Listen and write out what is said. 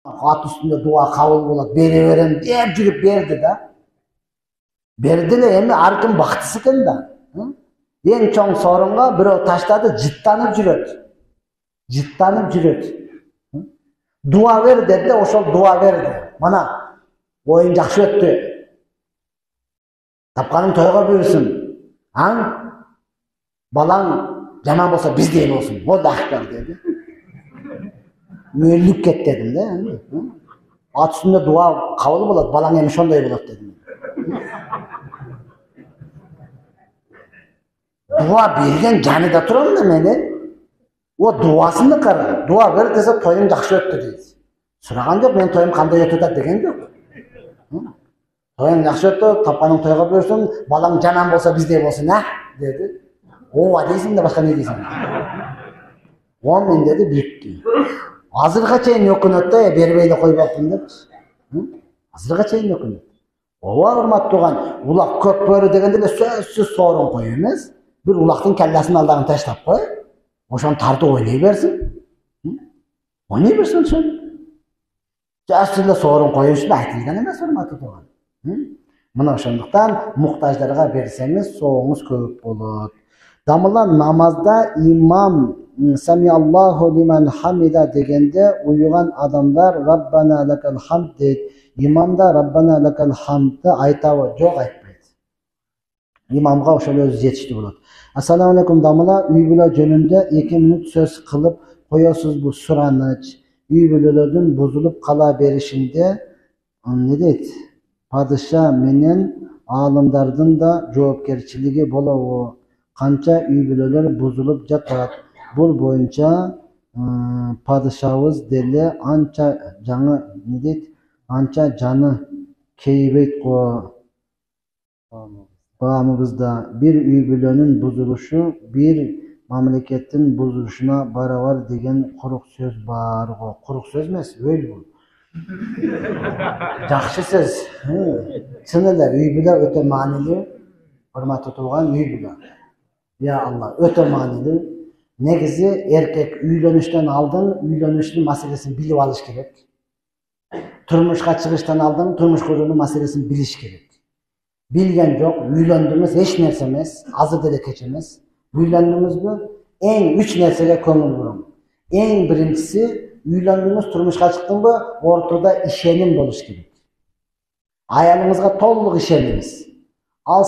At üstünde dua kabul болады, бере берем деп жүрүп берди да. Берди эле, эми ар ким бактысы экен да. Эң чоң сорунга бирөө таштады, жыттанып жүрөт. Жыттанып жүрөт. Дуа бер dedi, ошол дуа берди. Мана оюң жакшы өттү. Тапканың тойго буйрсун. Аң балаң жаман болсо биздей болсун. Аллах акбар dedi. Мөлүп кет дедим да. Ат үстүндө дуа кабыл болот, балаң эми ошондой болот дедим. Дуа берген жанында турам да мен. О дуасını кара. Дуа бер десе тоюң жакшы өттү дейт. Сураган жок, мен тоюм кандай өтүп деген жок. Тоюң жакшы өттү, тапканың тойго буйрсун, балаң жаман болсо биздей болсун, деди. Ооба дейсиң да башка не дейсиң? Мен деди, бүттү. Азырга чейин өкүнөт да, бербей эле койбоптун депчи. Азырга чейин өкүнөт. Ооба урматтууган, улак көп бөрү дегенде эле сөзсүз сорун кой эмес. Бир улактын келлесин алдагын таштап кой. Ошону тартып ойнай берсин. Ойнай берсин ошо. Сөзсүз эле сорун коюш үчүн айтылган эмес, урматтууган. Мына ошондуктан муктаждарга берсеңиз, сооңуз көп болот. Дамыла намазда имам Сами Аллаху лиман хамида дегенде уюган адамдар Раббана лакал хамд дейт. Имам да Раббана лакал хамдты айтабы? Жок, айтпайт. Имамга ошол өзү жетиштүү болот. Ассаламу алейкум дамыла, үй бүлө жөнүндө 2 мүнөт сөз кылып коесузбу сураныч. Үй бүлөлөрдүн бузулуп кала беришинде не дейт? Падыша менен аалымдардын да жоопкерчилиги болобу? Канча үй бүлөлөр бузулуп жатат? Бул боюнча падышабыз деле анча жаңы не дейт? Анча жаны кейбейт го. Bağımızda bir үй бүлөнүн buzuluşu bir mamlekettin buzuluşuna barabar деген курук сөз бар го. Курук сөз эмес, өл бул. Жакшы сөз. Чын эле үй бүлө өтө маанилүү. Урматтуу тууган үй бүлө. Я Алла, өтө маанилүү. Негизи эркек үйлөнүштөн алдын үйлөнүштүн маселесин билип алыш керек. Турмушка чыгыштан алдын турмуш куруунун маселесин билиш керек. Bilgen yok, üylendiniz hiç nerse emez, azı dele keçemez. Üylendinizmi? En 3 nersege köngül burun. En birincisi, üylendiniz, turmuşka çıktın mı, ortada işenin boluş gerek. Ayalınızga tolluk işeniniz. Al